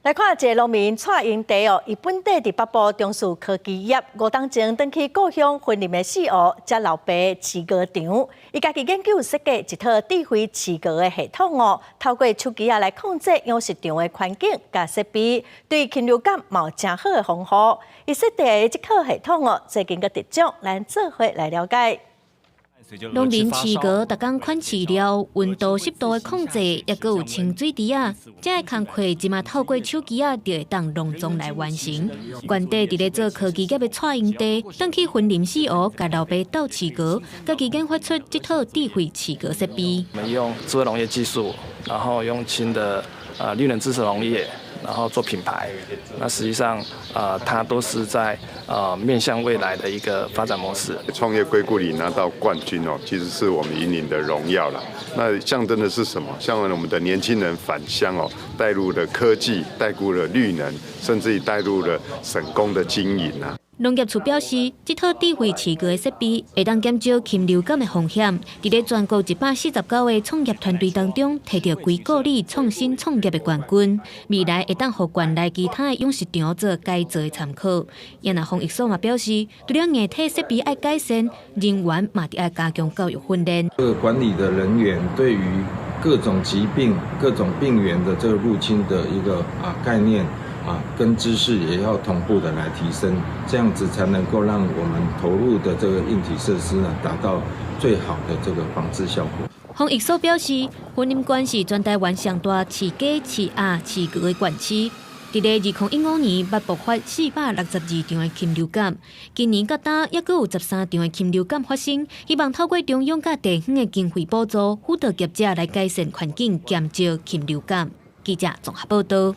来看一个农民蔡英地哦，伊本地伫北部从事科技业，5当前登去故乡婚林的四湖，接老爸饲鹅场。伊家己研究设计一套智慧饲鹅的系统哦，透过手机来控制养殖场的环境甲设备，对禽流感有真好的防护。伊设定的这套系统哦，最近个得奖，咱做伙来了解。 农民饲鹅，逐工款饲料、温度、湿度的控制，也佮有清水池啊，这个工课即马透过手机啊，就会当隆重来完成。原地伫咧做科技业的蔡英地，登去婚林四湖，甲老爸斗饲鹅，家己研发出这套智慧饲鹅设备。我们用智慧农业技术，然后用新的绿能支持农业。 然后做品牌，那实际上，它都是在面向未来的一个发展模式。创业硅谷里拿到冠军哦，其实是我们引领的荣耀了。那象征的是什么？象征我们的年轻人返乡哦，带入了科技，带入了绿能，甚至于带入了省工的经营啊。 农业处表示，这套智慧饲鹅的设备会当减少禽流感的风险。伫咧全国149个创业团队当中，摕到规个里创新创业的冠军。未来会当互县内其他的养殖场做改造的参考。也那防疫所嘛表示，除了硬体设备爱改善，人员嘛得爱加强教育训练。管理的人员对于各种疾病、各种病原的这个入侵的一个概念。 跟知识也要同步的来提升，这样子才能够让我们投入的这个硬体设施呢，达到最好的这个防治效果。防疫所表示，婚林县是全台湾上大饲鸡、饲鸭、饲鹅的县市。伫咧2015年，捌爆发462场的禽流感，今年到今也阁有13场的禽流感发生。希望透过中央甲地方的经费补助，辅导业者来改善环境，减少禽流感。记者综合报道。